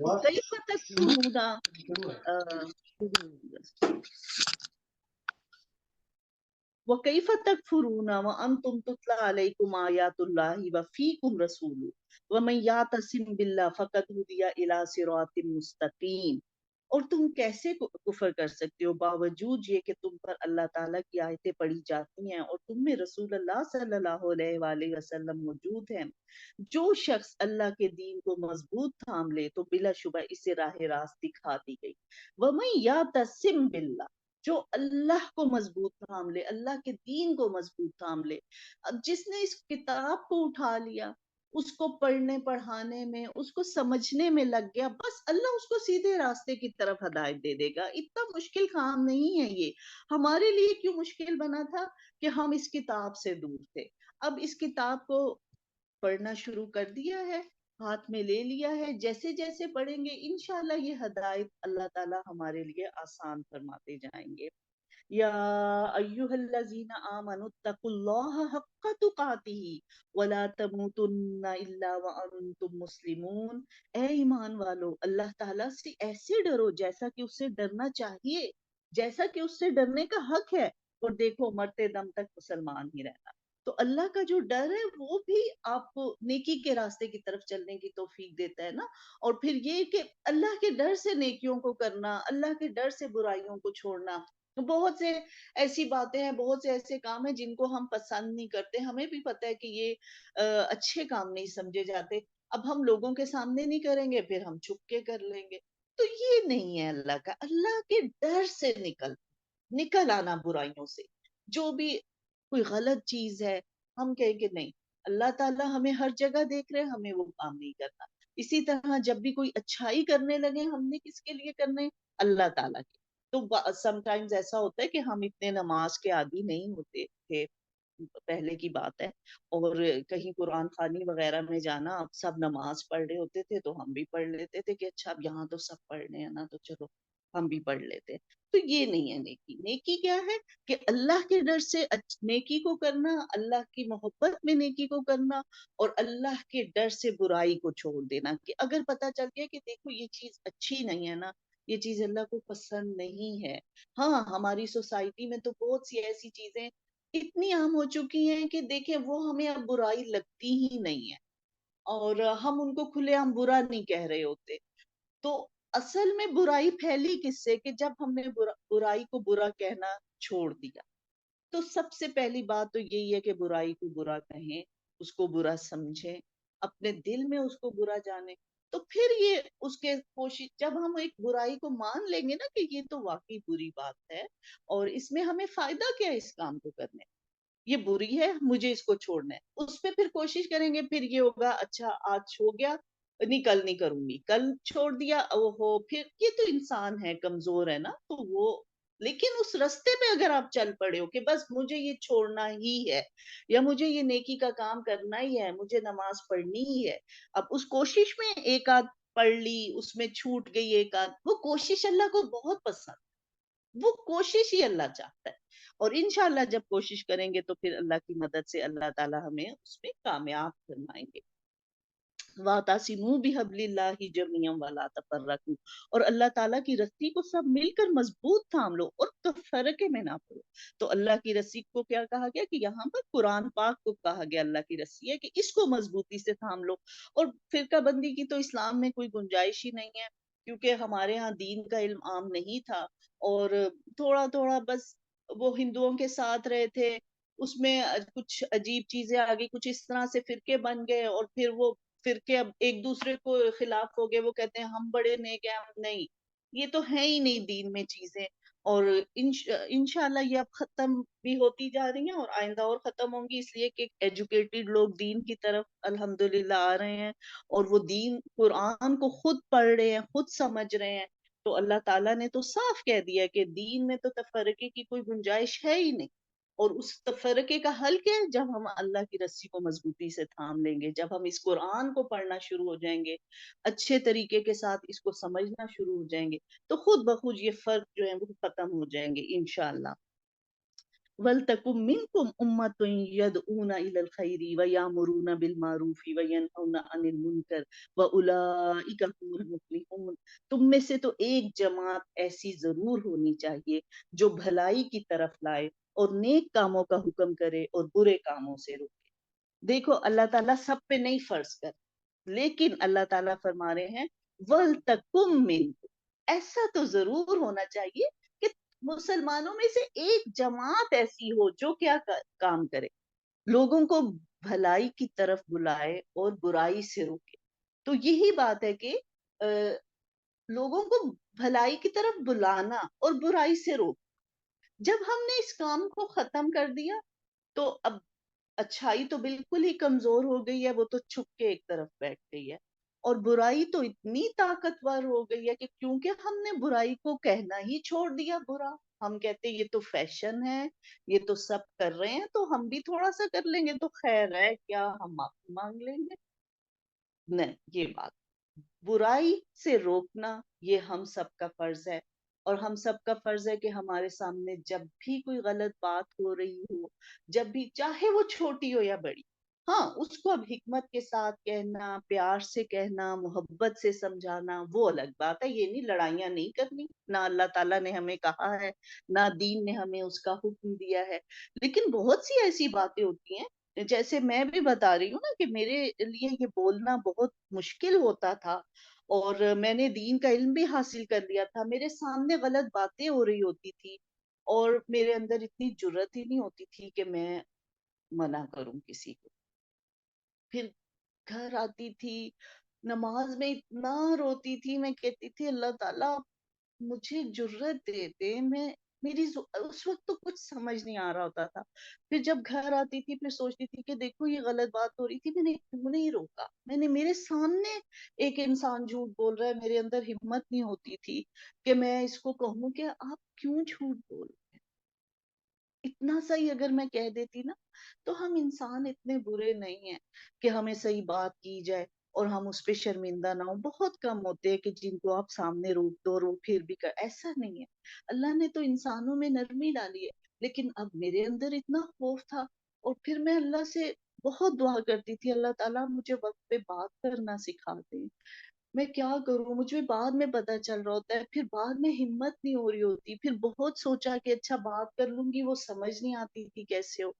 وكيف تكفرون وكيف تكفرون وأنتم تتلى عليكم آيات الله وفيكم رسوله ومن يعتصم بالله فقد هدي إلى صراط مستقيم। اور تم کیسے کفر کر سکتے ہو باوجود یہ کہ تم پر اللہ تعالیٰ کی آیتیں پڑھی جاتی ہیں اور تم میں رسول اللہ صلی اللہ علیہ وآلہ وسلم موجود ہیں۔ جو شخص اللہ کے دین کو مضبوط تھام لے تو بلا شبہ اسے راہ راست دکھا دی گئی۔ وَمَن يَعْتَصِم بِاللَّهِ، جو اللہ کو مضبوط تھام لے، اللہ کے دین کو مضبوط تھام لے، اب جس نے اس کتاب کو اٹھا لیا، اس کو پڑھنے پڑھانے میں، اس کو سمجھنے میں لگ گیا، بس اللہ اس کو سیدھے راستے کی طرف ہدایت دے دے گا۔ اتنا مشکل کام نہیں ہے یہ۔ ہمارے لیے کیوں مشکل بنا تھا کہ ہم اس کتاب سے دور تھے۔ اب اس کتاب کو پڑھنا شروع کر دیا ہے، ہاتھ میں لے لیا ہے، جیسے جیسے پڑھیں گے انشاءاللہ یہ ہدایت اللہ تعالی ہمارے لیے آسان فرماتے جائیں گے۔ یا ایہا الذین آمنوا اتقوا اللہ حق تقاتہ ولا تموتن الا وانتم مسلمون۔ اے ایمان والو، اللہ تعالیٰ سے ایسے ڈرو جیسا کہ اس سے ڈرنا چاہیے، جیسا کہ اس سے ڈرنے کا حق ہے، اور دیکھو مرتے دم تک مسلمان ہی رہنا۔ تو اللہ کا جو ڈر ہے وہ بھی آپ کو نیکی کے راستے کی طرف چلنے کی توفیق دیتا ہے نا۔ اور پھر یہ کہ اللہ کے ڈر سے نیکیوں کو کرنا، اللہ کے ڈر سے برائیوں کو چھوڑنا۔ بہت سے ایسی باتیں ہیں، بہت سے ایسے کام ہیں جن کو ہم پسند نہیں کرتے، ہمیں بھی پتہ ہے کہ یہ اچھے کام نہیں سمجھے جاتے، اب ہم لوگوں کے سامنے نہیں کریں گے، پھر ہم چھپ کے کر لیں گے۔ تو یہ نہیں ہے اللہ کا، اللہ کے ڈر سے نکل آنا برائیوں سے۔ جو بھی کوئی غلط چیز ہے ہم کہیں کہ نہیں، اللہ تعالیٰ ہمیں ہر جگہ دیکھ رہے، ہمیں وہ کام نہیں کرنا۔ اسی طرح جب بھی کوئی اچھائی کرنے لگے، ہم نے کس کے لیے کرنے؟ اللہ تعالیٰ کے۔ تو سم ٹائمز ایسا ہوتا ہے کہ ہم اتنے نماز کے عادی نہیں ہوتے تھے، پہلے کی بات ہے، اور کہیں قرآن خوانی وغیرہ میں جانا، اب سب نماز پڑھ رہے ہوتے تھے تو ہم بھی پڑھ لیتے تھے کہ اچھا اب یہاں تو سب پڑھ رہے ہیں نا، تو چلو ہم بھی پڑھ لیتے ہیں۔ تو یہ نہیں ہے نیکی۔ نیکی کیا ہے کہ اللہ کے ڈر سے نیکی کو کرنا، اللہ کی محبت میں نیکی کو کرنا، اور اللہ کے ڈر سے برائی کو چھوڑ دینا، کہ اگر پتہ چل گیا کہ دیکھو یہ چیز اچھی نہیں ہے نا، یہ چیز اللہ کو پسند نہیں ہے۔ ہاں، ہماری سوسائٹی میں تو بہت سی ایسی چیزیں اتنی عام ہو چکی ہیں کہ دیکھیں وہ ہمیں اب برائی لگتی ہی نہیں ہے، اور ہم ان کو کھلے عام برا نہیں کہہ رہے ہوتے۔ تو اصل میں برائی پھیلی کس سے کہ جب ہم نے برائی کو برا کہنا چھوڑ دیا۔ تو سب سے پہلی بات تو یہی ہے کہ برائی کو برا کہیں، اس کو برا سمجھیں، اپنے دل میں اس کو برا جانیں۔ تو پھر یہ اس کے کوشش، جب ہم ایک برائی کو مان لیں گے نا کہ یہ تو واقعی بری بات ہے اور اس میں ہمیں فائدہ کیا ہے اس کام کو کرنے، یہ بری ہے، مجھے اس کو چھوڑنا ہے، اس پہ پھر کوشش کریں گے، پھر یہ ہوگا اچھا آج ہو گیا، نہیں کل نہیں کروں گی، کل چھوڑ دیا، وہ پھر یہ تو انسان ہے، کمزور ہے نا، تو وہ لیکن اس رستے پہ اگر آپ چل پڑے ہو کہ بس مجھے یہ چھوڑنا ہی ہے یا مجھے یہ نیکی کا کام کرنا ہی ہے، مجھے نماز پڑھنی ہی ہے، اب اس کوشش میں ایک آدھ پڑھ لی، اس میں چھوٹ گئی ایک آدھ، وہ کوشش اللہ کو بہت پسند، وہ کوشش ہی اللہ چاہتا ہے، اور انشاءاللہ جب کوشش کریں گے تو پھر اللہ کی مدد سے اللہ تعالی ہمیں اس میں کامیاب فرمائیں گے۔ وَاعْتَصِمُوا بِحَبْلِ اللَّهِ جَمِيعًا وَلَا تَفَرَّقُوا، اور اللہ تعالیٰ کی رسی کو سب مل کر مضبوط تھام لو اور تفرقے میں نہ پڑو۔ تو اللہ کی رسی کو کیا کہا گیا کہ یہاں پر قرآن پاک کو کہا گیا اللہ کی رسی ہے کہ اس کو مضبوطی سے تھام لو، اور فرقہ بندی کی تو اسلام میں کوئی گنجائش ہی نہیں ہے، کیونکہ ہمارے ہاں دین کا علم عام نہیں تھا، اور تھوڑا تھوڑا بس وہ ہندوؤں کے ساتھ رہے تھے، اس میں کچھ عجیب چیزیں آ گئی، کچھ اس طرح سے فرقے بن گئے، اور پھر وہ فرقے اب ایک دوسرے کو خلاف ہو گئے، وہ کہتے ہیں ہم بڑے نیک ہیں، ہم نہیں، یہ تو ہے ہی نہیں دین میں چیزیں، اور انشاءاللہ یہ اب ختم بھی ہوتی جا رہی ہیں اور آئندہ اور ختم ہوں گی، اس لیے کہ ایجوکیٹڈ لوگ دین کی طرف الحمدللہ آ رہے ہیں، اور وہ دین قرآن کو خود پڑھ رہے ہیں، خود سمجھ رہے ہیں، تو اللہ تعالیٰ نے تو صاف کہہ دیا کہ دین میں تو تفرقے کی کوئی گنجائش ہے ہی نہیں، اور اس تفرقے کا حل کیا ہے؟ جب ہم اللہ کی رسی کو مضبوطی سے تھام لیں گے، جب ہم اس قرآن کو پڑھنا شروع ہو جائیں گے، اچھے طریقے کے ساتھ اس کو سمجھنا شروع ہو جائیں گے، تو خود بخود یہ فرق جو ہے وہ ختم ہو جائیں گے انشاءاللہ۔ وَلْتَكُن مِّنكُمْ أُمَّةٌ يَدْعُونَ إِلَى الْخَيْرِ وَيَأْمُرُونَ بِالْمَعْرُوفِ وَيَنْهَوْنَ عَنِ الْمُنكَرِ وَأُولَٰئِكَ هُمُ الْمُفْلِحُونَ، تم میں سے تو ایک جماعت ایسی ضرور ہونی چاہیے جو بھلائی کی طرف لائے اور نیک کاموں کا حکم کرے اور برے کاموں سے روکے۔ دیکھو اللہ تعالیٰ سب پہ نہیں فرض کر، لیکن اللہ تعالیٰ فرما رہے ہیں وَلْتَكُن مِّنكُمْ، ایسا تو ضرور ہونا چاہیے کہ مسلمانوں میں سے ایک جماعت ایسی ہو جو کیا کام کرے، لوگوں کو بھلائی کی طرف بلائے اور برائی سے روکے۔ تو یہی بات ہے کہ لوگوں کو بھلائی کی طرف بلانا اور برائی سے روک، جب ہم نے اس کام کو ختم کر دیا تو اب اچھائی تو بالکل ہی کمزور ہو گئی ہے، وہ تو چھپ کے ایک طرف بیٹھ گئی ہے، اور برائی تو اتنی طاقتور ہو گئی ہے کہ کیونکہ ہم نے برائی کو کہنا ہی چھوڑ دیا برا، ہم کہتے یہ تو فیشن ہے، یہ تو سب کر رہے ہیں تو ہم بھی تھوڑا سا کر لیں گے تو خیر ہے کیا، ہم معافی مانگ لیں گے، نہیں، یہ بات برائی سے روکنا یہ ہم سب کا فرض ہے، اور ہم سب کا فرض ہے کہ ہمارے سامنے جب بھی کوئی غلط بات ہو رہی ہو، جب بھی چاہے وہ چھوٹی ہو یا بڑی، ہاں اس کو اب حکمت کے ساتھ کہنا، پیار سے کہنا، محبت سے سمجھانا، وہ الگ بات ہے، یہ نہیں لڑائیاں نہیں کرنی، نہ اللہ تعالیٰ نے ہمیں کہا ہے، نہ دین نے ہمیں اس کا حکم دیا ہے، لیکن بہت سی ایسی باتیں ہوتی ہیں، جیسے میں بھی بتا رہی ہوں نا کہ میرے لیے یہ بولنا بہت مشکل ہوتا تھا، اور میں نے دین کا علم بھی حاصل کر لیا تھا، میرے سامنے غلط باتیں ہو رہی ہوتی تھی، اور میرے اندر اتنی جرت ہی نہیں ہوتی تھی کہ میں منع کروں کسی کو، پھر گھر آتی تھی، نماز میں اتنا روتی تھی، میں کہتی تھی اللہ تعالیٰ مجھے جرت دے دے، میں اس وقت تو کچھ سمجھ نہیں آ رہا ہوتا تھا، پھر جب گھر آتی تھی پھر سوچتی تھی کہ دیکھو یہ غلط بات ہو رہی تھی، میں نے کیوں نہیں روکا، میں نے میرے سامنے ایک انسان جھوٹ بول رہا ہے، میرے اندر ہمت نہیں ہوتی تھی کہ میں اس کو کہوں کہ آپ کیوں جھوٹ بول رہے ہیں؟ اتنا صحیح اگر میں کہہ دیتی نا، تو ہم انسان اتنے برے نہیں ہیں کہ ہمیں صحیح بات کی جائے اور ہم اس پہ شرمندہ نہ ہوں، بہت کم ہوتے ہیں کہ جن کو آپ سامنے روک دو اور وہ پھر بھی ایسا نہیں ہے، اللہ نے تو انسانوں میں نرمی ڈالی ہے، لیکن اب میرے اندر اتنا خوف تھا، اور پھر میں اللہ سے بہت دعا کرتی تھی اللہ تعالیٰ مجھے وقت پہ بات کرنا سکھا دے، میں کیا کروں، مجھے بعد میں پتا چل رہا ہوتا ہے، پھر بعد میں ہمت نہیں ہو رہی ہوتی، پھر بہت سوچا کہ اچھا بات کر لوں گی، وہ سمجھ نہیں آتی تھی کیسے ہو،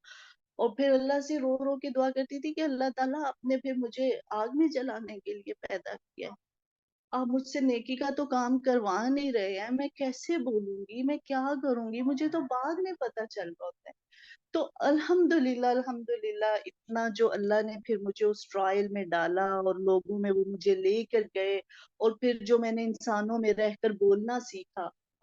اور پھر اللہ سے رو رو کے دعا کرتی تھی کہ اللہ تعالیٰ آپ نے پھر مجھے آگ میں جلانے کے لیے پیدا کیا ہے، آپ مجھ سے نیکی کا تو کام کروا نہیں رہے ہیں، میں کیسے بولوں گی، میں کیا کروں گی، مجھے تو بعد میں پتا چل رہا ہوتا ہے، تو الحمدللہ اتنا جو اللہ نے پھر مجھے اس ٹرائل میں ڈالا اور لوگوں میں وہ مجھے لے کر گئے، اور پھر جو میں نے انسانوں میں رہ کر بولنا سیکھا،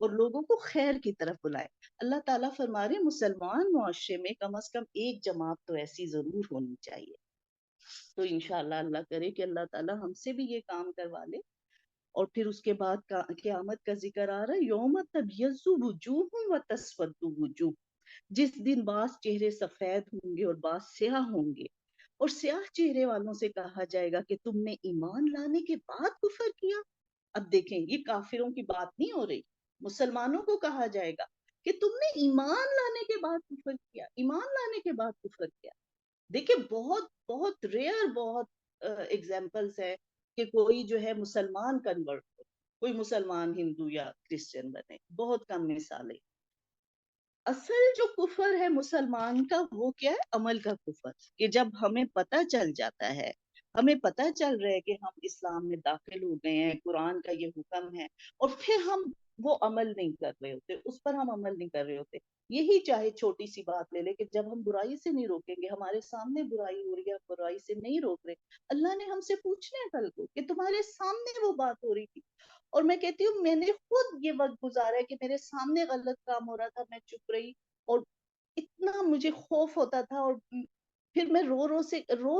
اور لوگوں کو خیر کی طرف بلائے. اللہ تعالیٰ فرما رہے مسلمان معاشرے میں کم از کم ایک جماعت تو ایسی ضرور ہونی چاہیے. تو انشاءاللہ اللہ کرے کہ اللہ تعالیٰ ہم سے بھی یہ کام کروا لے. اور پھر اس کے بعد قیامت کا ذکر آ رہا ہے، یوم تبیض وجوہ و تسود وجوہ، جس دن بعض چہرے سفید ہوں گے اور بعض سیاہ ہوں گے، اور سیاہ چہرے والوں سے کہا جائے گا کہ تم نے ایمان لانے کے بعد کفر کیا. اب دیکھیں یہ کافروں کی بات نہیں ہو رہی، مسلمانوں کو کہا جائے گا کہ تم نے ایمان لانے کے بعد کفر کیا، ایمان لانے کے بعد کفر کیا. دیکھیں بہت بہت ریئر، بہت ایگزامپلس ہے کہ کوئی جو ہے مسلمان کنورٹ ہو، کوئی مسلمان ہندو یا کرسچن بنے، بہت کم مثالیں. اصل جو کفر ہے مسلمان کا وہ کیا ہے؟ عمل کا کفر. کہ جب ہمیں پتہ چل جاتا ہے، ہمیں پتہ چل رہا ہے کہ ہم اسلام میں داخل ہو گئے ہیں، قرآن کا یہ حکم ہے، اور پھر ہم وہ عمل نہیں کر رہے ہوتے، اس پر ہم عمل نہیں کر رہے ہوتے. یہی چاہے چھوٹی سی بات لے لے کہ جب ہم برائی سے نہیں روکیں گے، ہمارے سامنے برائی ہو رہی ہے، برائی سے نہیں روک رہے، اللہ نے ہم سے پوچھنا ہے کل کو کہ تمہارے سامنے وہ بات ہو رہی تھی. اور میں کہتی ہوں میں نے خود یہ وقت گزارا ہے کہ میرے سامنے غلط کام ہو رہا تھا، میں چپ رہی، اور اتنا مجھے خوف ہوتا تھا، اور پھر میں رو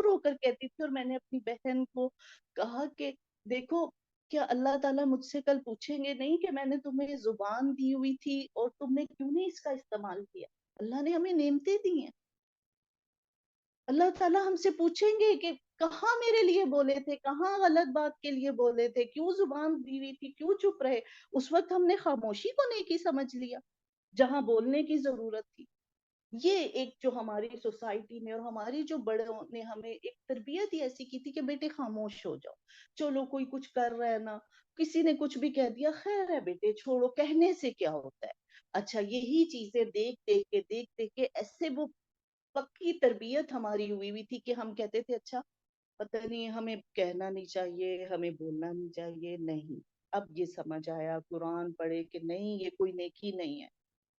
رو کر کہتی تھی. اور میں نے اپنی بہن کو کہا کہ دیکھو کیا اللہ تعالیٰ مجھ سے کل پوچھیں گے نہیں کہ میں نے تمہیں زبان دی ہوئی تھی اور تم نے کیوں نہیں اس کا استعمال کیا؟ اللہ نے ہمیں نعمتیں دی ہیں. اللہ تعالیٰ ہم سے پوچھیں گے کہ کہاں میرے لیے بولے تھے، کہاں غلط بات کے لیے بولے تھے، کیوں زبان دی ہوئی تھی، کیوں چپ رہے. اس وقت ہم نے خاموشی کو نیکی سمجھ لیا جہاں بولنے کی ضرورت تھی. یہ ایک جو ہماری سوسائٹی میں اور ہماری جو بڑوں نے ہمیں ایک تربیت ہی ایسی کی تھی کہ بیٹے خاموش ہو جاؤ، چلو کوئی کچھ کر رہا ہے نا، کسی نے کچھ بھی کہہ دیا، خیر ہے بیٹے چھوڑو، کہنے سے کیا ہوتا ہے. اچھا یہی چیزیں دیکھ دیکھ کے ایسے وہ پکی تربیت ہماری ہوئی تھی کہ ہم کہتے تھے اچھا پتہ نہیں ہمیں کہنا نہیں چاہیے، ہمیں بولنا نہیں چاہیے. نہیں، اب یہ سمجھ آیا قرآن پڑھے کہ نہیں یہ کوئی نیکی نہیں ہے.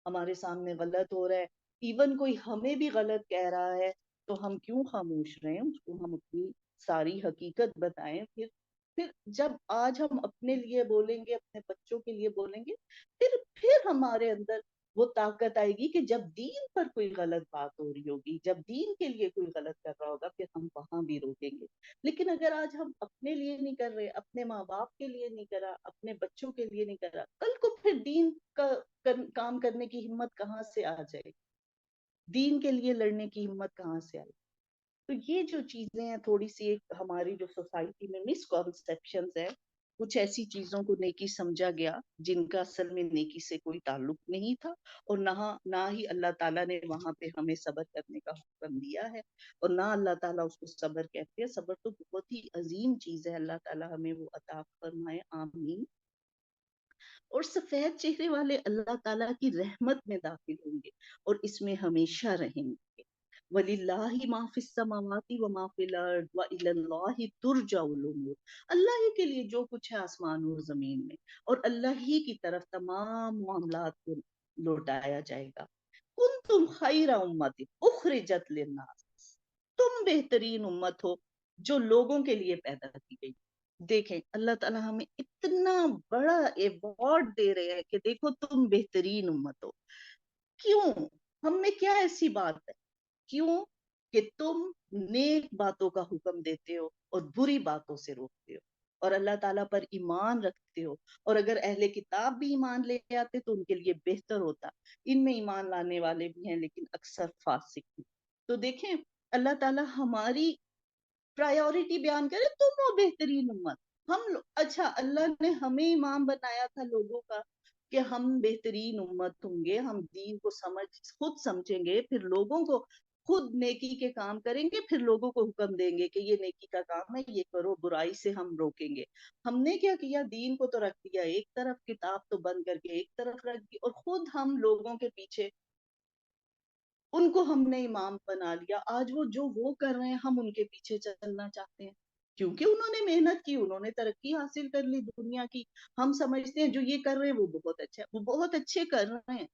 ہمارے سامنے غلط ہو رہا ہے، ایون کوئی ہمیں بھی غلط کہہ رہا ہے تو ہم کیوں خاموش رہیں، اس کو ہم اپنی ساری حقیقت بتائیں. پھر جب آج ہم اپنے لیے بولیں گے، اپنے بچوں کے لیے بولیں گے، پھر ہمارے اندر وہ طاقت آئے گی کہ جب دین پر کوئی غلط بات ہو رہی ہوگی، جب دین کے لیے کوئی غلط کر رہا ہوگا، پھر ہم وہاں بھی روکیں گے. لیکن اگر آج ہم اپنے لیے نہیں کر رہے، اپنے ماں باپ کے لیے نہیں کرا، اپنے بچوں کے لیے نہیں کرا، کل کو پھر دین کا کام کرنے کی ہمت کہاں سے آ جائے، دین کے لیے لڑنے کی ہمت کہاں سے آئے. تو یہ جو چیزیں ہیں تھوڑی سی ایک ہماری جو سوسائٹی میں مسکنسیپشنز ہے، کچھ ایسی چیزوں کو نیکی سمجھا گیا جن کا اصل میں نیکی سے کوئی تعلق نہیں تھا، اور نہ ہی اللہ تعالیٰ نے وہاں پہ ہمیں صبر کرنے کا حکم دیا ہے، اور نہ اللہ تعالیٰ اس کو صبر کہتے ہیں. صبر تو بہت ہی عظیم چیز ہے، اللہ تعالیٰ ہمیں وہ عطا فرمائے، آمین. اور سفید چہرے والے اللہ تعالیٰ کی رحمت میں داخل ہوں گے اور اس میں ہمیشہ رہیں گے. وَلِلَّهِ مَا فِي السَّمَاوَاتِ وَمَا فِي الْأَرْضِ وَإِلَى اللَّهِ تُرْجَعُ الْأُمُورُ. اللہ ہی کے لیے جو کچھ ہے آسمان اور زمین میں، اور اللہ ہی کی طرف تمام معاملات کو لوٹایا جائے گا. كُنتُمْ خَيْرَ أُمَّةٍ أُخْرِجَتْ لِلنَّاسِ. تم بہترین امت ہو جو لوگوں کے لیے پیدا کی گئی. دیکھیں اللہ تعالیٰ ہمیں اتنا بڑا ایوارڈ دے رہے ہیں کہ دیکھو تم بہترین امت ہو. کیوں؟ ہم میں کیا ایسی بات ہے؟ کیوں کہ تم نیک باتوں کا حکم دیتے ہو اور بری باتوں سے روکتے ہو، اور اللہ تعالیٰ پر ایمان رکھتے ہو. اور اگر اہل کتاب بھی ایمان لے آتے تو ان کے لیے بہتر ہوتا. ان میں ایمان لانے والے بھی ہیں لیکن اکثر فاسق ہیں. تو دیکھیں اللہ تعالیٰ ہماری پرائیورٹی بیان کرے، تم ہو بہترین امت. اچھا اللہ نے ہمیں امام بنایا تھا لوگوں کا کہ ہم بہترین امت ہوں گے، ہم دین کو خود سمجھیں گے، پھر لوگوں کو خود نیکی کے کام کریں گے، پھر لوگوں کو حکم دیں گے کہ یہ نیکی کا کام ہے، یہ کرو، برائی سے ہم روکیں گے. ہم نے کیا کیا؟ دین کو تو رکھ دیا ایک طرف، کتاب تو بند کر کے ایک طرف رکھ دی، اور خود ہم لوگوں کے پیچھے ان کو ہم نے امام بنا لیا. آج وہ کر رہے ہیں ہم ان کے پیچھے چلنا چاہتے ہیں کیونکہ انہوں نے محنت کی، انہوں نے ترقی حاصل کر لی دنیا کی. ہم سمجھتے ہیں جو یہ کر رہے ہیں وہ بہت اچھا ہے، وہ بہت اچھے کر رہے ہیں،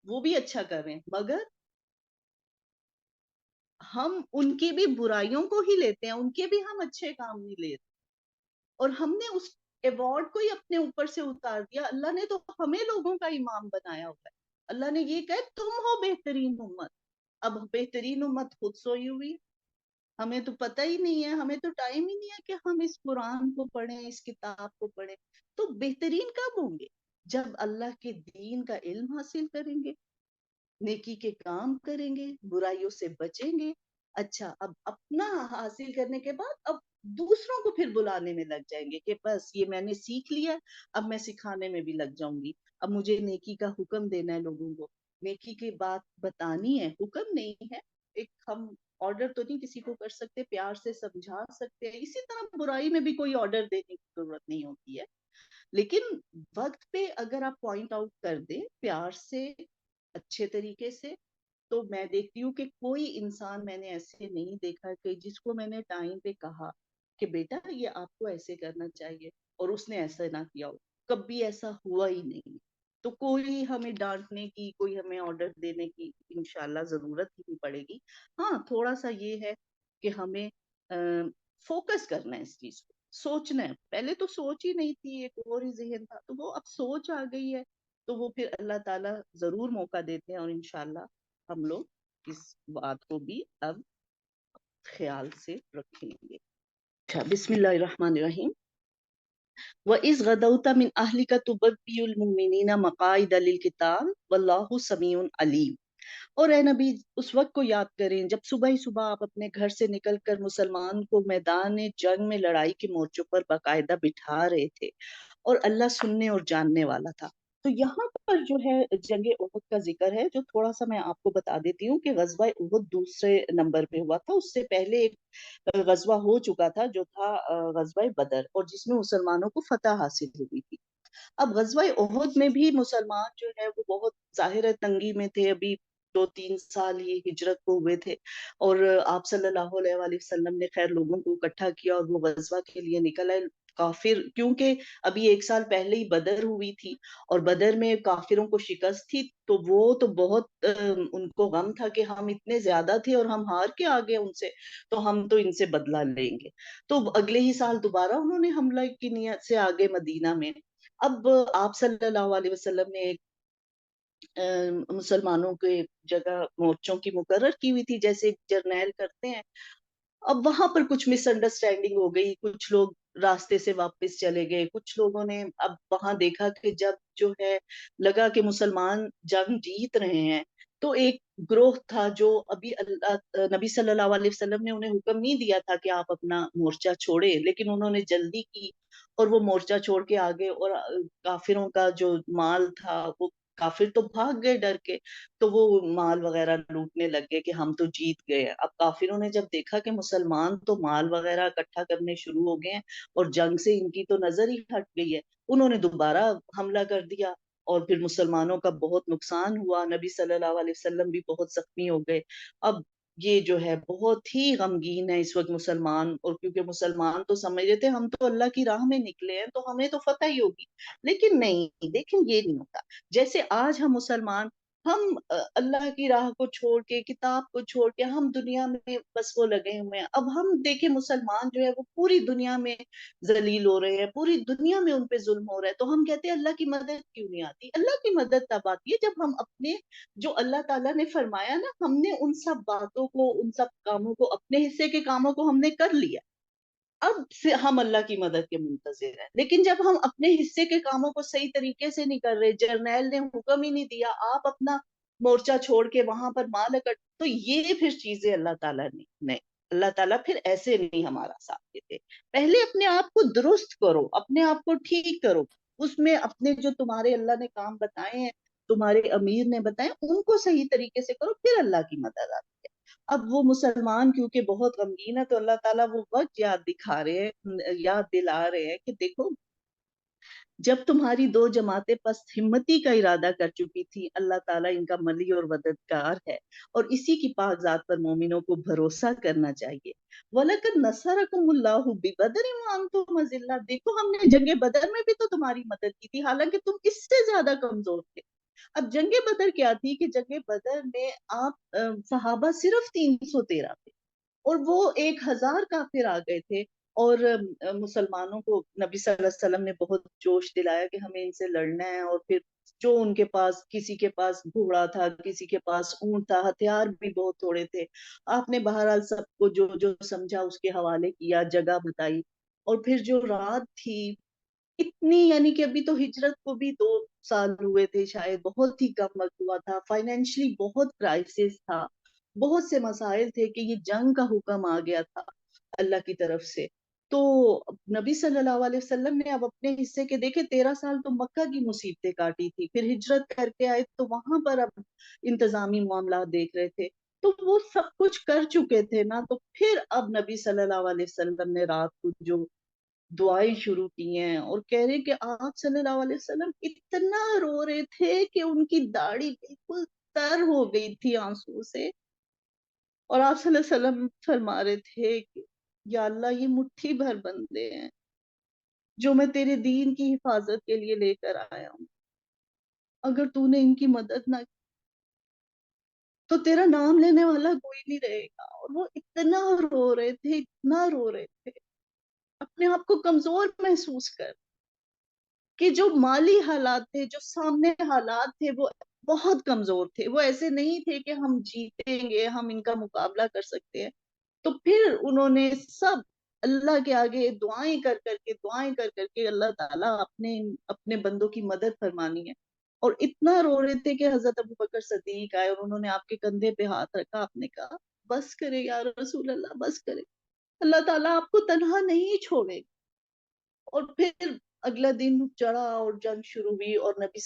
وہ بھی اچھا کر رہے ہیں، مگر ہم ان کی بھی برائیوں کو ہی لیتے ہیں، ان کے بھی ہم اچھے کام نہیں لیتے. اور ہم نے ایوارڈ کو ہی اپنے اوپر سے اتار دیا. اللہ نے تو ہمیں لوگوں کا امام بنایا ہوا ہے. اللہ نے یہ کہا تم ہو بہترین امت. اب بہترین امت خود سوئی ہوئی. ہمیں تو پتہ ہی نہیں ہے, ہمیں تو ٹائم ہی نہیں ہے کہ ہم اس قرآن کو پڑھیں, اس کتاب کو پڑھیں. تو بہترین کب ہوں گے؟ جب اللہ کے دین کا علم حاصل کریں گے, نیکی کے کام کریں گے, برائیوں سے بچیں گے. اچھا, اب اپنا حاصل کرنے کے بعد اب دوسروں کو پھر بلانے میں لگ جائیں گے کہ بس یہ میں نے سیکھ لیا, اب میں سکھانے میں بھی لگ جاؤں گی. اب مجھے نیکی کا حکم دینا ہے لوگوں کو, نیکی کی بات بتانی ہے, حکم نہیں ہے. ایک ہم آرڈر تو نہیں کسی کو کر سکتے, پیار سے سمجھا سکتے ہیں. اسی طرح برائی میں بھی کوئی آرڈر دینے کی ضرورت نہیں ہوتی ہے, لیکن وقت پہ اگر آپ پوائنٹ آؤٹ کر دیں پیار سے, اچھے طریقے سے, تو میں دیکھتی ہوں کہ کوئی انسان میں نے ایسے نہیں دیکھا کہ جس کو میں نے ٹائم پہ کہا کہ بیٹا یہ آپ کو ایسے کرنا چاہیے اور اس نے ایسا نہ کیا ہو. کبھی ایسا ہوا ہی نہیں. تو کوئی ہمیں ڈانٹنے کی, کوئی ہمیں آرڈر دینے کی انشاءاللہ ضرورت ہی نہیں پڑے گی. ہاں, تھوڑا سا یہ ہے کہ ہمیں فوکس کرنا ہے اس چیز کو, سوچنا ہے. پہلے تو سوچ ہی نہیں تھی, ایک اور ہی ذہن تھا, تو وہ اب سوچ آ گئی ہے, تو وہ پھر اللہ تعالیٰ ضرور موقع دیتے ہیں, اور انشاءاللہ ہم لوگ اس بات کو بھی اب خیال سے رکھیں گے. اچھا, بسم اللہ الرحمن الرحیم. وَإِذْ غَدَوْتَ مِنْ أَهْلِكَ تُبَوِّئُ الْمُؤْمِنِينَ مَقَاعِدَ لِلْقِتَالِ وَاللَّهُ سَمِيعٌ عَلِيمٌ. اور اے نبی اس وقت کو یاد کریں جب صبح ہی صبح آپ اپنے گھر سے نکل کر مسلمان کو میدان جنگ میں لڑائی کے مورچوں پر باقاعدہ بٹھا رہے تھے, اور اللہ سننے اور جاننے والا تھا. تو یہاں پر جو ہے جنگ احد کا ذکر ہے, جو تھوڑا سا میں آپ کو بتا دیتی ہوں کہ غزوہ احد دوسرے نمبر پہ ہوا تھا. اس سے پہلے ایک غزوہ ہو چکا تھا جو تھا غزوہ بدر, اور جس میں مسلمانوں کو فتح حاصل ہوئی تھی. اب غزوہ احد میں بھی مسلمان جو ہے وہ بہت ظاہر ہے تنگی میں تھے. ابھی 2-3 سال ہی ہجرت کو ہوئے تھے, اور آپ صلی اللہ علیہ وآلہ وسلم نے خیر لوگوں کو اکٹھا کیا اور وہ غزوہ کے لیے نکل آئے. کافر, کیونکہ ابھی 1 سال پہلے ہی بدر ہوئی تھی, اور بدر میں کافروں کو شکست تھی, تو وہ تو بہت ان کو غم تھا کہ ہم اتنے زیادہ تھے اور ہم ہار کے آگے ان سے, تو ہم تو ان سے بدلہ لیں گے. تو اگلے ہی سال دوبارہ انہوں نے حملہ کی نیت سے آگے مدینہ میں. اب آپ صلی اللہ علیہ وسلم نے ایک مسلمانوں کے جگہ مورچوں کی مقرر کی ہوئی تھی, جیسے جرنیل کرتے ہیں. اب وہاں پر کچھ مس انڈرسٹینڈنگ ہو گئی, کچھ لوگ راستے سے واپس چلے گئے, کچھ لوگوں نے اب وہاں دیکھا کہ جب جو ہے لگا کہ مسلمان جنگ جیت رہے ہیں, تو ایک گروہ تھا جو ابھی نبی صلی اللہ علیہ وسلم نے انہیں حکم نہیں دیا تھا کہ آپ اپنا مورچہ چھوڑے, لیکن انہوں نے جلدی کی اور وہ مورچہ چھوڑ کے آگے, اور کافروں کا جو مال تھا وہ کافر تو بھاگ گئے ڈر کے, تو وہ مال وغیرہ لوٹنے لگ گئے کہ ہم تو جیت گئے. اب کافروں نے جب دیکھا کہ مسلمان تو مال وغیرہ اکٹھا کرنے شروع ہو گئے ہیں اور جنگ سے ان کی تو نظر ہی ہٹ گئی ہے, انہوں نے دوبارہ حملہ کر دیا, اور پھر مسلمانوں کا بہت نقصان ہوا. نبی صلی اللہ علیہ وسلم بھی بہت زخمی ہو گئے. اب یہ جو ہے بہت ہی غمگین ہے اس وقت مسلمان, اور کیونکہ مسلمان تو سمجھ رہے تھے ہم تو اللہ کی راہ میں نکلے ہیں تو ہمیں تو فتح ہی ہوگی, لیکن نہیں, دیکھیں یہ نہیں ہوتا. جیسے آج ہم مسلمان, ہم اللہ کی راہ کو چھوڑ کے, کتاب کو چھوڑ کے ہم دنیا میں بس وہ لگے ہوئے ہیں. اب ہم دیکھیں مسلمان جو ہے وہ پوری دنیا میں ذلیل ہو رہے ہیں, پوری دنیا میں ان پہ ظلم ہو رہا ہے, تو ہم کہتے ہیں اللہ کی مدد کیوں نہیں آتی؟ اللہ کی مدد تب آتی ہے جب ہم اپنے جو اللہ تعالیٰ نے فرمایا نا, ہم نے ان سب باتوں کو, ان سب کاموں کو, اپنے حصے کے کاموں کو ہم نے کر لیا, اب سے ہم اللہ کی مدد کے منتظر ہیں. لیکن جب ہم اپنے حصے کے کاموں کو صحیح طریقے سے نہیں کر رہے, جرنیل نے حکم ہی نہیں دیا, آپ اپنا مورچہ چھوڑ کے وہاں پر مال اکٹ, تو یہ پھر چیزیں اللہ تعالیٰ نے نہیں, اللہ تعالیٰ پھر ایسے نہیں ہمارا ساتھ دیتے. پہلے اپنے آپ کو درست کرو, اپنے آپ کو ٹھیک کرو, اس میں اپنے جو تمہارے اللہ نے کام بتائے ہیں, تمہارے امیر نے بتائے, ان کو صحیح طریقے سے کرو, پھر اللہ کی مدد آتی ہے. اب وہ مسلمان کیونکہ بہت غمگین ہے, تو اللہ تعالیٰ وہ وقت یاد دکھا رہے ہیں, یاد دلا رہے ہیں کہ دیکھو جب تمہاری 2 جماعتیں پست ہمتی کا ارادہ کر چکی تھی, اللہ تعالیٰ ان کا ملی اور مددگار ہے, اور اسی کی پاک ذات پر مومنوں کو بھروسہ کرنا چاہیے. وَلَقَدْ نَصَرَكُمُ اللَّهُ بِبَدْرٍ وَأَنْتُمْ أَذِلَّةٌ, دیکھو ہم نے جنگ بدر میں بھی تو تمہاری مدد کی تھی, حالانکہ تم اس سے زیادہ کمزور تھے. اب جنگ بدر کیا تھی کہ جنگ بدر میں آپ صحابہ صرف 313 تھے, اور وہ 1000 کافر آ گئے تھے, اور مسلمانوں کو نبی صلی اللہ علیہ وسلم نے بہت جوش دلایا کہ ہمیں ان سے لڑنا ہے، اور پھر جو ان کے پاس، کسی کے پاس گھوڑا تھا، کسی کے پاس اونٹ تھا، ہتھیار بھی بہت تھوڑے تھے، آپ نے بہرحال سب کو جو جو سمجھا اس کے حوالے کیا، جگہ بتائی. اور پھر جو رات تھی اتنی، یعنی کہ ابھی تو ہجرت کو بھی 2 سال ہوئے تھے شاید، بہت ہی کم وقت ہوا تھا، فائنینشلی بہت کرائسس تھا، بہت سے مسائل تھے کہ یہ جنگ کا حکم آ گیا تھا اللہ کی طرف سے. تو نبی صلی اللہ علیہ وسلم نے اب اپنے حصے کے دیکھے 13 سال تو مکہ کی مصیبتیں کاٹی تھی، پھر ہجرت کر کے آئے تو وہاں پر اب انتظامی معاملات دیکھ رہے تھے، تو وہ سب کچھ کر چکے تھے نا. تو پھر اب نبی صلی اللہ علیہ وسلم نے رات کو جو دعائیں شروع کی ہیں، اور کہہ رہے کہ آپ صلی اللہ علیہ وسلم اتنا رو رہے تھے کہ ان کی داڑھی بالکل تر ہو گئی تھی آنسو سے، اور آپ صلی اللہ علیہ وسلم فرما رہے تھے کہ یا اللہ، یہ مٹھی بھر بندے ہیں جو میں تیرے دین کی حفاظت کے لیے لے کر آیا ہوں، اگر تو نے ان کی مدد نہ کی تو تیرا نام لینے والا کوئی نہیں رہے گا. اور وہ اتنا رو رہے تھے، اتنا رو رہے تھے، اپنے آپ کو کمزور محسوس کر کہ جو مالی حالات تھے، جو سامنے حالات تھے، وہ بہت کمزور تھے، وہ ایسے نہیں تھے کہ ہم جیتیں گے، ہم ان کا مقابلہ کر سکتے ہیں. تو پھر انہوں نے سب اللہ کے آگے دعائیں کر کر کے اللہ تعالیٰ اپنے بندوں کی مدد فرمانی ہے. اور اتنا رو رہے تھے کہ حضرت ابوبکر صدیق آئے اور انہوں نے آپ کے کندھے پہ ہاتھ رکھا، آپ نے کہا بس کرے یا رسول اللہ، بس کرے، اللہ تعالیٰ آپ کو تنہا نہیں چھوڑے. اور پھر اگلا دن چڑھا اور جنگ شروع ہوئی، اور نبی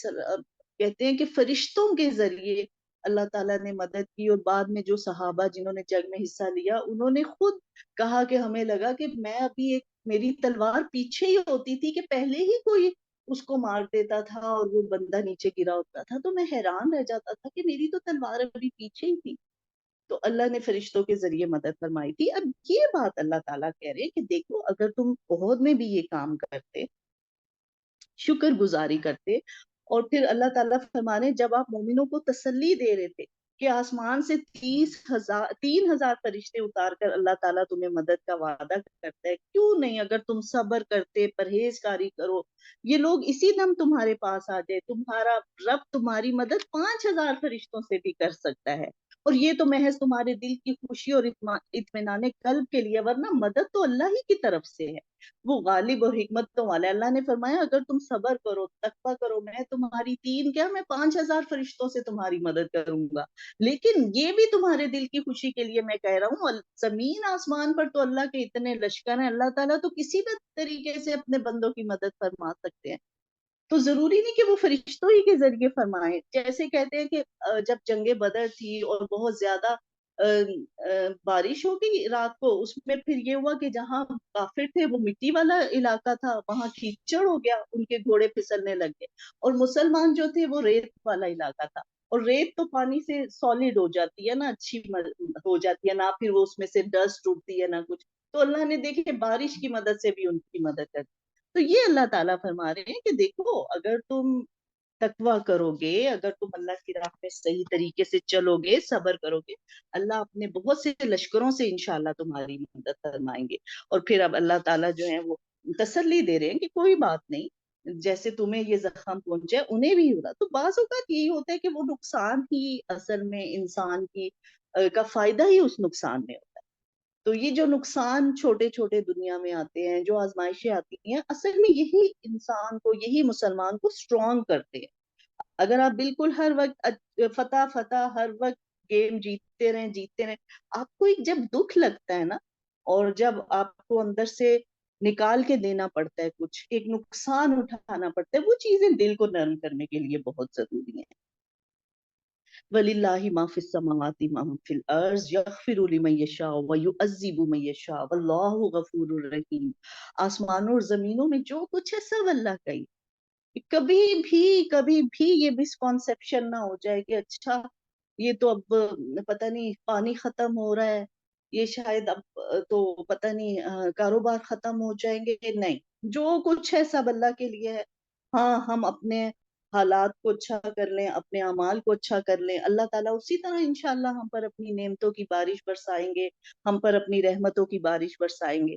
کہتے ہیں کہ فرشتوں کے ذریعے اللہ تعالیٰ نے مدد کی. اور بعد میں جو صحابہ جنہوں نے جنگ میں حصہ لیا، انہوں نے خود کہا کہ ہمیں لگا کہ میں ابھی میری تلوار پیچھے ہی ہوتی تھی کہ پہلے ہی کوئی اس کو مار دیتا تھا اور وہ بندہ نیچے گرا ہوتا تھا، تو میں حیران رہ جاتا تھا کہ میری تو تلوار ابھی پیچھے ہی تھی. تو اللہ نے فرشتوں کے ذریعے مدد فرمائی تھی. اب یہ بات اللہ تعالیٰ کہہ رہے کہ دیکھو، اگر تم عہد میں بھی یہ کام کرتے، شکر گزاری کرتے، اور پھر اللہ تعالیٰ فرمانے جب آپ مومنوں کو تسلی دے رہے تھے کہ آسمان سے 3,000 فرشتے اتار کر اللہ تعالیٰ تمہیں مدد کا وعدہ کرتا ہے، کیوں نہیں اگر تم صبر کرتے، پرہیزگاری کرو، یہ لوگ اسی دم تمہارے پاس آ جائے، تمہارا رب تمہاری مدد 5,000 فرشتوں سے بھی کر سکتا ہے. اور یہ تو محض تمہارے دل کی خوشی اور اطمینان قلب کے لیے، ورنہ مدد تو اللہ ہی کی طرف سے ہے، وہ غالب اور حکمتوں والے. اللہ نے فرمایا اگر تم صبر کرو، تقویٰ کرو، میں تمہاری میں 5,000 فرشتوں سے تمہاری مدد کروں گا. لیکن یہ بھی تمہارے دل کی خوشی کے لیے میں کہہ رہا ہوں، زمین آسمان پر تو اللہ کے اتنے لشکر ہیں، اللہ تعالیٰ تو کسی بھی طریقے سے اپنے بندوں کی مدد فرما سکتے ہیں. تو ضروری نہیں کہ وہ فرشتوں ہی کے ذریعے فرمائیں. جیسے کہتے ہیں کہ جب جنگ بدر تھی اور بہت زیادہ بارش ہو گئی رات کو، اس میں پھر یہ ہوا کہ جہاں کافر تھے وہ مٹی والا علاقہ تھا، وہاں کیچڑ ہو گیا، ان کے گھوڑے پھسلنے لگ گئے، اور مسلمان جو تھے وہ ریت والا علاقہ تھا. اور ریت تو پانی سے سالڈ ہو جاتی ہے نا، اچھی ہو جاتی ہے، نہ پھر وہ اس میں سے ڈسٹ اٹھتی ہے نہ کچھ. تو اللہ نے دیکھے بارش کی مدد سے بھی ان کی مدد کر دی. تو یہ اللہ تعالیٰ فرما رہے ہیں کہ دیکھو، اگر تم تقویٰ کرو گے، اگر تم اللہ کی راہ میں صحیح طریقے سے چلو گے، صبر کرو گے، اللہ اپنے بہت سے لشکروں سے انشاءاللہ تمہاری مدد فرمائیں گے. اور پھر اب اللہ تعالیٰ جو ہے وہ تسلی دے رہے ہیں کہ کوئی بات نہیں، جیسے تمہیں یہ زخم پہنچے انہیں بھی ہوگا. تو بعض اوقات یہی ہوتا ہے کہ وہ نقصان ہی اصل میں انسان کی کا فائدہ ہی اس نقصان میں ہوتا ہے. تو یہ جو نقصان چھوٹے چھوٹے دنیا میں آتے ہیں، جو آزمائشیں آتی ہیں، اصل میں یہی انسان کو، یہی مسلمان کو اسٹرانگ کرتے ہیں. اگر آپ بالکل ہر وقت فتح فتح ہر وقت گیم جیتتے رہیں، آپ کو ایک جب دکھ لگتا ہے نا، اور جب آپ کو اندر سے نکال کے دینا پڑتا ہے، کچھ ایک نقصان اٹھانا پڑتا ہے، وہ چیزیں دل کو نرم کرنے کے لیے بہت ضروری ہیں. وَلِلَّهِ مَا فِي السَّمَاوَاتِ وَمَا فِي الْأَرْضِ يَغْفِرُ لِمَن يَشَاءُ وَيُعَذِّبُ مَن يَشَاءُ وَاللَّهُ غَفُورٌ رَحِيمٌ. آسمانوں اور زمینوں میں جو کچھ ہے سب اللہ کا ہی. کبھی بھی یہ مسکانسیپشن نہ ہو جائے کہ اچھا یہ تو اب پتہ نہیں پانی ختم ہو رہا ہے، یہ شاید اب تو پتہ نہیں کاروبار ختم ہو جائیں گے. نہیں، جو کچھ ہے سب اللہ کے لیے ہے. ہاں، ہم اپنے حالات کو اچھا کر لیں، اپنے اعمال کو اچھا کر لیں، اللہ تعالیٰ اسی طرح انشاءاللہ ہم پر اپنی نعمتوں کی بارش برسائیں گے، ہم پر اپنی رحمتوں کی بارش برسائیں گے.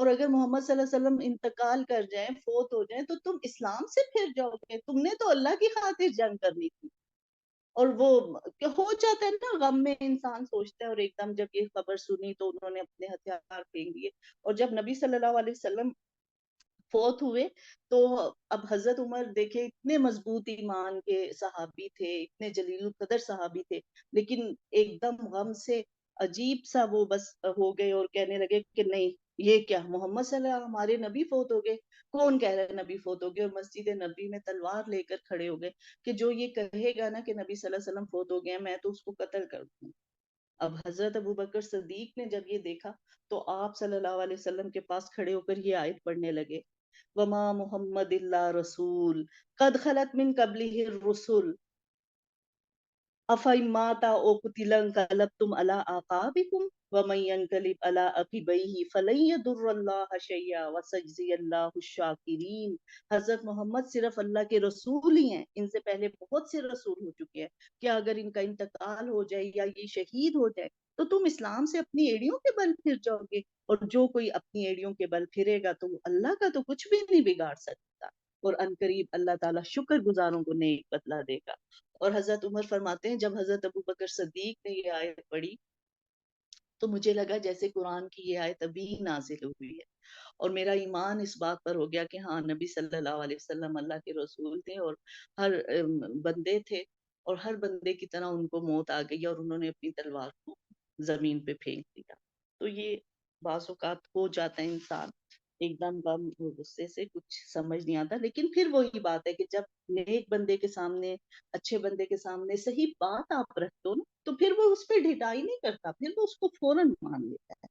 اور اگر محمد صلی اللہ علیہ وسلم انتقال کر جائیں، فوت ہو جائیں، تو تم اسلام سے پھر جاؤ گے؟ تم نے تو اللہ کی خاطر جنگ کرنی تھی۔ اور وہ کہ ہو جاتا ہے نا، غم میں انسان سوچتا ہے، اور ایک دم جب یہ خبر سنی تو انہوں نے اپنے ہتھیار پھینک دیے۔ اور جب نبی صلی اللہ علیہ وسلم فوت ہوئے تو اب حضرت عمر دیکھے اتنے مضبوط ایمان کے صحابی تھے، اتنے جلیل القدر صحابی تھے، لیکن ایک دم غم سے عجیب سا وہ بس ہو گئے، اور کہنے لگے کہ نہیں، یہ کیا، محمد صلی اللہ علیہ وسلم ہمارے نبی فوت ہو گئے؟ کون کہہ رہا ہے نبی فوت ہو گئے؟ اور مسجد نبی میں تلوار لے کر کھڑے ہو گئے کہ جو یہ کہے گا نا کہ نبی صلی اللہ علیہ وسلم فوت ہو گئے ہیں، میں تو اس کو قتل کر دوں۔ اب حضرت ابوبکر صدیق نے جب یہ دیکھا تو آپ صلی اللہ علیہ وسلم کے پاس کھڑے ہو کر یہ آیت پڑھنے لگے، وما محمد اللہ رسول قد خلت من قبلہ الرسل افإن مات أو قتل انقلبتم على أعقابكم ومن ينقلب على عقبيه فلن يضر الله شيئا وسيجزي الله الشاكرين۔ حضرت محمد صرف اللہ کے رسول ہی ہیں، ان سے پہلے بہت سے رسول ہو چکے ہیں، کیا اگر ان کا انتقال ہو جائے یا یہ شہید ہو جائے تو تم اسلام سے اپنی ایڑیوں کے بل پھر جاؤ گے؟ اور جو کوئی اپنی ایڑیوں کے بل پھرے گا تو اللہ کا تو کچھ بھی نہیں بگاڑ سکتا، اور عنقریب اللہ تعالیٰ شکر گزاروں کو نیک بدلہ دے گا۔ اور حضرت عمر فرماتے ہیں جب حضرت ابوبکر صدیق نے یہ آیت پڑھی تو مجھے لگا جیسے قرآن کی یہ آیت ابھی نازل ہوئی ہے، اور میرا ایمان اس بات پر ہو گیا کہ ہاں، نبی صلی اللہ علیہ وسلم اللہ کے رسول تھے، اور ہر بندے تھے، اور ہر بندے کی طرح ان کو موت آ گئی اور انہوں نے اپنی تلوار کو زمین پہ پھینک دیا۔ تو یہ بعض اوقات ہو جاتا ہے، انسان ایک دم غم اور غصے سے کچھ سمجھ نہیں آتا، لیکن پھر وہی بات ہے کہ جب نیک بندے کے سامنے، اچھے بندے کے سامنے صحیح بات آپ رکھ دو نا، تو پھر وہ اس پہ ڈھٹائی نہیں کرتا، پھر وہ اس کو فوراً مان لیتا ہے۔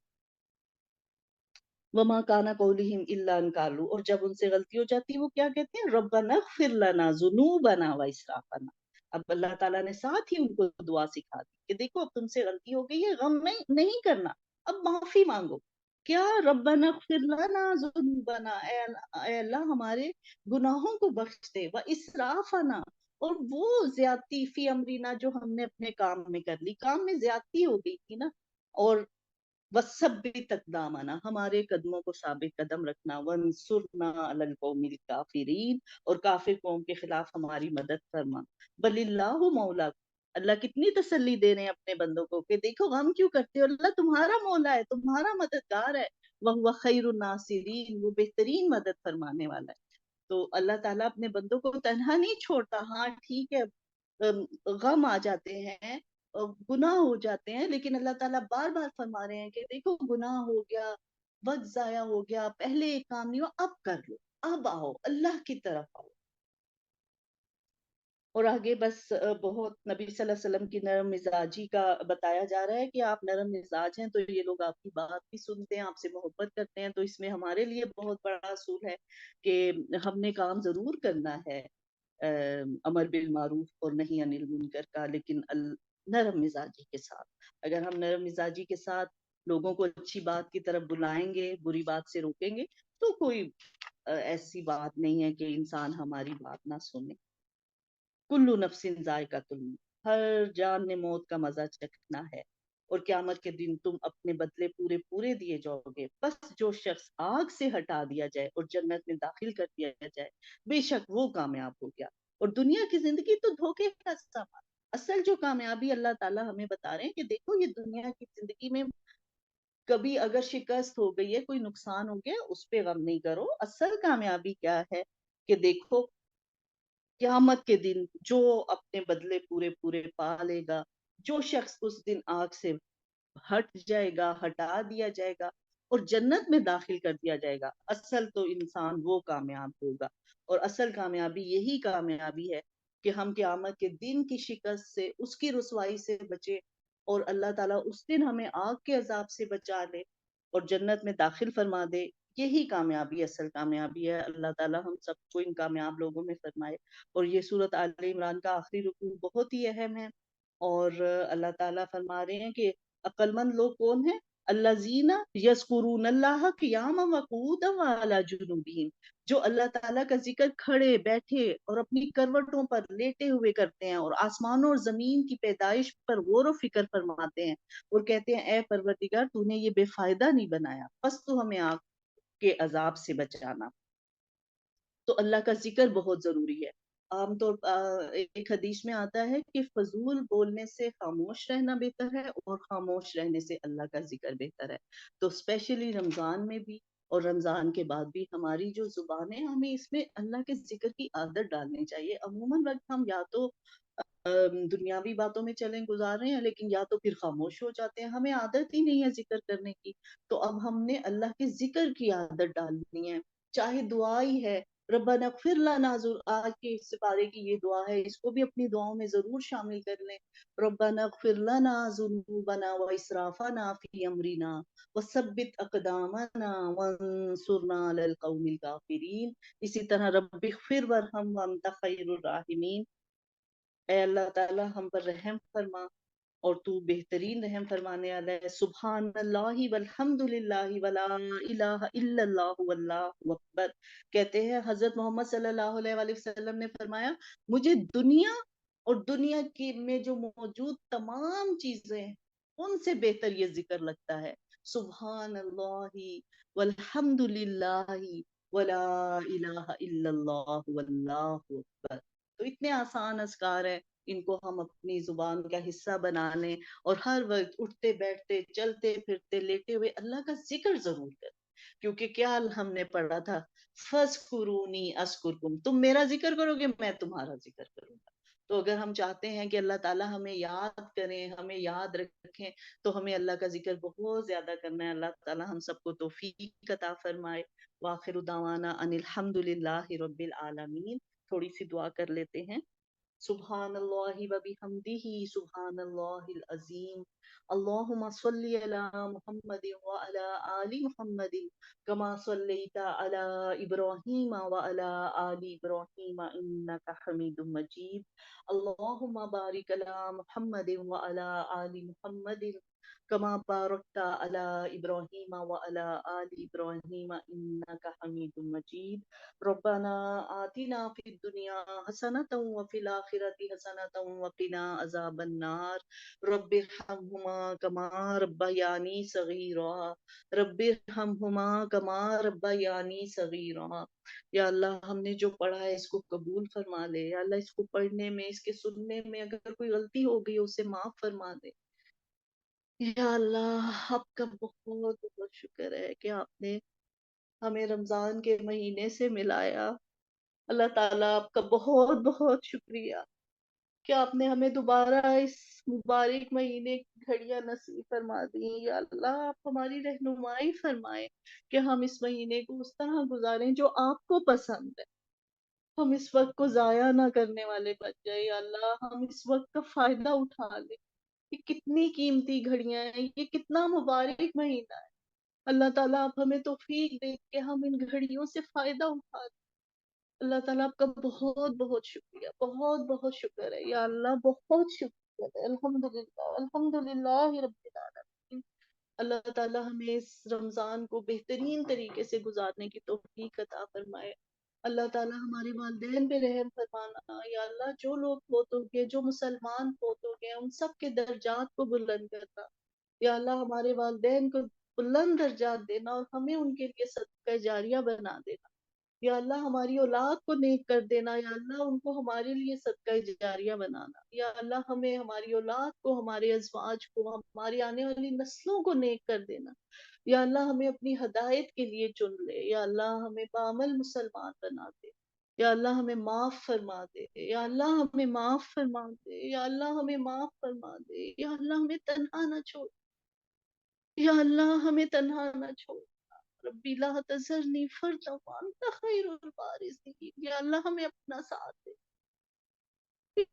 وما کانا قولہم الا ان قالوا، اور جب ان سے غلطی ہو جاتی ہے وہ کیا کہتے ہیں، ربنا اغفر لنا ذنوبنا واسرافنا۔ اب اللہ تعالیٰ نے ساتھ ہی ان کو دعا سکھا دی کہ دیکھو اب تم سے غلطی ہو گئی ہے، غم میں نہیں کرنا، اب معافی مانگو۔ کیا، ربنا اغفر لنا ذنوبنا، اے اللہ ہمارے گناہوں کو بخش دے، واسرافنا، اور وہ زیادتی فی امرینا جو ہم نے اپنے کام میں کر لی، کام میں زیادتی ہو گئی تھی نا، اور وثبت اقدامنا، ہمارے قدموں کو ثابت قدم رکھنا، وانصرنا علی القوم الکافرین، اور کافر قوم کے خلاف ہماری مدد فرما، بل اللہ مولا، اللہ کتنی تسلی دے رہے ہیں اپنے بندوں کو کہ دیکھو غم کیوں کرتے ہو، اللہ تمہارا مولا ہے، تمہارا مددگار ہے، وہو خیر الناصرین، وہ بہترین مدد فرمانے والا ہے۔ تو اللہ تعالیٰ اپنے بندوں کو تنہا نہیں چھوڑتا، ہاں ٹھیک ہے، غم آ جاتے ہیں، گناہ ہو جاتے ہیں، لیکن اللہ تعالیٰ بار بار فرما رہے ہیں کہ دیکھو گناہ ہو گیا، وقت ضائع ہو گیا، پہلے ایک کام نہیں ہوا، اب کر لو، اب آؤ اللہ کی طرف آؤ۔ اور آگے بس بہت نبی صلی اللہ علیہ وسلم کی نرم مزاجی کا بتایا جا رہا ہے کہ آپ نرم مزاج ہیں تو یہ لوگ آپ کی بات بھی سنتے ہیں، آپ سے محبت کرتے ہیں، تو اس میں ہمارے لیے بہت بڑا اصول ہے کہ ہم نے کام ضرور کرنا ہے، امر بالمعروف اور نہیں عن المنکر کا، لیکن نرم مزاجی کے ساتھ۔ اگر ہم نرم مزاجی کے ساتھ لوگوں کو اچھی بات کی طرف بلائیں گے، بری بات سے روکیں گے، تو کوئی ایسی بات نہیں ہے کہ انسان ہماری بات نہ سنے۔ کلو نفس ذائقۃ الموت، ہر جان نے موت کا مزہ چکھنا ہے، اور قیامت کے دن تم اپنے بدلے پورے پورے دیے جاؤ گے، بس جو شخص آگ سے ہٹا دیا جائے اور جنت میں داخل کر دیا جائے بے شک وہ کامیاب ہو گیا، اور دنیا کی زندگی تو دھوکے کا سامان۔ اصل جو کامیابی اللہ تعالیٰ ہمیں بتا رہے ہیں کہ دیکھو یہ دنیا کی زندگی میں کبھی اگر شکست ہو گئی ہے، کوئی نقصان ہو گیا، اس پہ غم نہیں کرو، اصل کامیابی کیا ہے کہ دیکھو قیامت کے دن جو اپنے بدلے پورے پورے پا لے گا، جو شخص اس دن آگ سے ہٹ جائے گا، ہٹا دیا جائے گا اور جنت میں داخل کر دیا جائے گا، اصل تو انسان وہ کامیاب ہوگا۔ اور اصل کامیابی یہی کامیابی ہے کہ ہم قیامت کے دن کی شکست سے، اس کی رسوائی سے بچے، اور اللہ تعالیٰ اس دن ہمیں آگ کے عذاب سے بچا لے اور جنت میں داخل فرما دے۔ یہی کامیابی اصل کامیابی ہے، اللہ تعالیٰ ہم سب کو ان کامیاب لوگوں میں فرمائے۔ اور یہ سورت آل عمران کا آخری رکوع بہت ہی اہم ہے، اور اللہ تعالیٰ فرما رہے ہیں کہ عقل مند لوگ کون ہیں، الذین یذکرون اللہ قیاما وقعودا وعلی جنوبہم، جو اللہ تعالیٰ کا ذکر کھڑے بیٹھے اور اپنی کروٹوں پر لیٹے ہوئے کرتے ہیں، اور آسمانوں اور زمین کی پیدائش پر غور و فکر فرماتے ہیں، اور کہتے ہیں اے پروردگار تو نے یہ بے فائدہ نہیں بنایا، بس تو ہمیں کے عذاب سے بچانا۔ تو اللہ کا ذکر بہت ضروری ہے۔ عام طور ایک حدیث میں آتا ہے کہ فضول بولنے سے خاموش رہنا بہتر ہے، اور خاموش رہنے سے اللہ کا ذکر بہتر ہے۔ تو اسپیشلی رمضان میں بھی اور رمضان کے بعد بھی ہماری جو زبان ہے، ہمیں اس میں اللہ کے ذکر کی عادت ڈالنی چاہیے۔ عموماً وقت ہم یا تو دنیاوی باتوں میں چلیں گزار رہے ہیں، لیکن یا تو پھر خاموش ہو جاتے ہیں، ہمیں عادت ہی نہیں ہے ذکر کرنے کی۔ تو اب ہم نے اللہ کے ذکر کی عادت ڈالنی ہے، چاہے دعا ہی ہے، ربنا اغفر لنا، آج کے اس سپارے کی یہ دعا ہے، اس کو بھی اپنی دعاؤں میں ضرور شامل کر لیں۔ ربنا اغفر لنا ذنوبنا واسرافنا فی امرنا وثبت اقدامنا وانصرنا علی القوم الکافرین۔ اسی طرح رب اغفر وارحم وانت خیر الراحمین، اے اللہ تعالی ہم پر رحم فرما اور تو بہترین رحم فرمانے والا ہے۔ سبحان اللہ والحمد للہ ولا الہ الا اللہ واللہ اکبر۔ کہتے ہیں حضرت محمد صلی اللہ علیہ وآلہ وسلم نے فرمایا، مجھے دنیا اور دنیا کی میں جو موجود تمام چیزیں ہیں ان سے بہتر یہ ذکر لگتا ہے، سبحان اللہ والحمد للہ ولا الہ الا اللہ واللہ اکبر۔ تو اتنے آسان اذکار ہیں، ان کو ہم اپنی زبان کا حصہ بنا لیں، اور ہر وقت اٹھتے بیٹھتے چلتے پھرتے لیٹے ہوئے اللہ کا ذکر ضرور کریں، کیونکہ کیا ہم نے پڑھا تھا، فَاذْكُرُونِي أَذْكُرْكُمْ، تم میرا ذکر کرو گے میں تمہارا ذکر کروں گا۔ تو اگر ہم چاہتے ہیں کہ اللہ تعالیٰ ہمیں یاد کریں، ہمیں یاد رکھیں، تو ہمیں اللہ کا ذکر بہت زیادہ کرنا ہے۔ اللہ تعالیٰ ہم سب کو توفیق عطا فرمائے۔ وآخر دعوانا ان الحمد للہ رب العالمین۔ تھوڑی سی دعا کر لیتے ہیں۔ سبحان اللہ وبحمدہ، سبحان اللہ العظیم۔ اللہم صلی علی محمد وعلی آل محمد کما صلیت علی ابراہیم وعلی آل ابراہیم انک حمید مجید۔ اللہم بارک علی محمد وعلی آل محمد کما بارکت علی ابراہیم وعلی آل ابراہیم انک حمید مجید۔ ربنا آتنا فی الدنیا حسنۃ وفی الآخرۃ حسنۃ وقنا عذاب النار۔ رب ارحمہما کما ربیانی صغیرا، رب ارحمہما کما ربیانی صغیرا۔ یا اللہ ہم نے جو پڑھا ہے اس کو قبول فرما لے، یا اللہ اس کو پڑھنے میں، اس کے سننے میں اگر کوئی غلطی ہو گئی اسے معاف فرما دے۔ یا اللہ آپ کا بہت بہت شکر ہے کہ آپ نے ہمیں رمضان کے مہینے سے ملایا۔ اللہ تعالیٰ آپ کا بہت بہت شکریہ کہ آپ نے ہمیں دوبارہ اس مبارک مہینے کی گھڑیاں نصیب فرما دی۔ یا اللہ آپ ہماری رہنمائی فرمائے کہ ہم اس مہینے کو اس طرح گزاریں جو آپ کو پسند ہے، ہم اس وقت کو ضائع نہ کرنے والے بن جائے۔ یا اللہ ہم اس وقت کا فائدہ اٹھا لیں، یہ کتنی قیمتی گھڑیاں ہیں، یہ کتنا مبارک مہینہ ہے۔ اللہ تعالیٰ آپ ہمیں توفیق دے کہ ہم ان گھڑیوں سے فائدہ اٹھا لیں۔ اللہ تعالیٰ آپ کا بہت بہت شکریہ، بہت بہت شکر ہے۔ یا اللہ بہت شکر ہے، الحمدللہ الحمدللہ رب العالمین۔ اللہ تعالیٰ ہمیں اس رمضان کو بہترین طریقے سے گزارنے کی توفیق عطا فرمائے۔ اللہ تعالیٰ ہمارے والدین پہ رحم فرمانا۔ یا اللہ جو لوگ فوت ہو گئے، جو مسلمان فوت ہو گئے، ان سب کے درجات کو بلند کرنا۔ یا اللہ ہمارے والدین کو بلند درجات دینا اور ہمیں ان کے لیے صدقہ جاریہ بنا دینا۔ یا اللہ ہماری اولاد کو نیک کر دینا، یا اللہ ان کو ہمارے لیے صدقہ جاریہ بنانا۔ یا اللہ ہمیں، ہماری اولاد کو، ہمارے ازواج کو، ہماری آنے والی نسلوں کو نیک کر دینا۔ یا اللہ ہمیں اپنی ہدایت کے لیے چن لے۔ یا اللہ ہمیں بعمل مسلمان بنا دے۔ یا اللہ ہمیں معاف فرما دے۔ یا اللہ ہمیں معاف فرما دے۔ یا اللہ ہمیں معاف فرما دے۔ یا اللہ ہمیں تنہا نہ چھوڑ۔ یا اللہ ہمیں تنہا نہ چھوڑ۔ ربی لا تذرنی فردا وانت خیر الوارثین۔ یا اللہ ہمیں اپنا ساتھ دے۔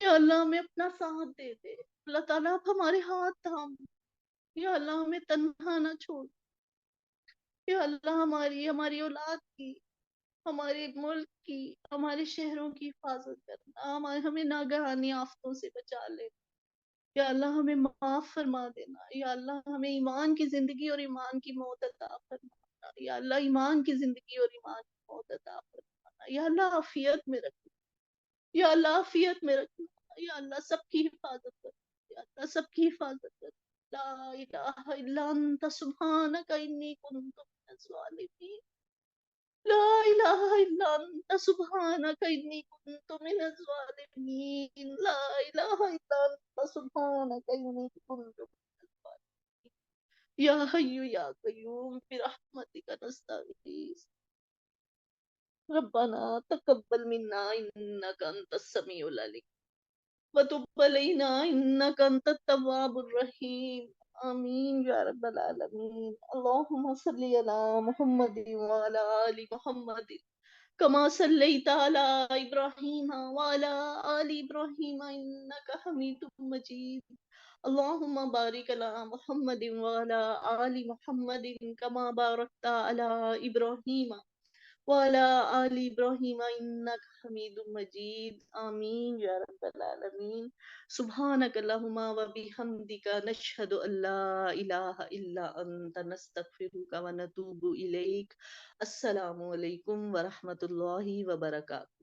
یا اللہ ہمیں اپنا ساتھ دے دے۔ اللہ تعالیٰ آپ ہمارے ہاتھ تھام۔ یا اللہ ہمیں تنہا نہ چھوڑ۔ یا اللہ ہماری اولاد کی، ہمارے ملک کی، ہمارے شہروں کی حفاظت کرنا، ہمیں ناگہانی آفتوں سے بچا لے۔ یا اللہ ہمیں معاف فرما دینا۔ یا اللہ ہمیں ایمان کی زندگی اور ایمان کی موت عطا فرمانا۔ یا اللہ ایمان کی زندگی اور ایمان کی موت عطا فرمانا۔ یا اللہ عافیت میں رکھنا۔ یا اللہ عافیت میں رکھنا۔ یا اللہ سب کی حفاظت کر۔ یا اللہ سب کی حفاظت کر۔ لا الہ الا انت سبحانک انی کنت من الظالمین۔ لا إله إلا أنت سبحانك إني كنت من الظالمين. لا إله إلا أنت سبحانك إني كنت من الظالمين. يا حي يا قيوم برحمتك نستغيث. ربنا تقبل منا إنك أنت السميع العليم وتب علينا إنك أنت التواب الرحيم. آمين يا رب العالمين. اللهم صل على محمد وعلى آل محمد كما صليت على إبراهيم وعلى آل إبراهيم إنك حميد مجيد. اللهم بارك على محمد وعلى آل محمد كما باركت على إبراهيم وعلى آل إبراهيم إنك حميد مجيد. آمين يا رب العالمين. سبحانك اللهم وبحمدك نشهد أن لا إله إلا أنت نستغفرك ونتوب إليك. السلام عليكم ورحمة الله وبركاته.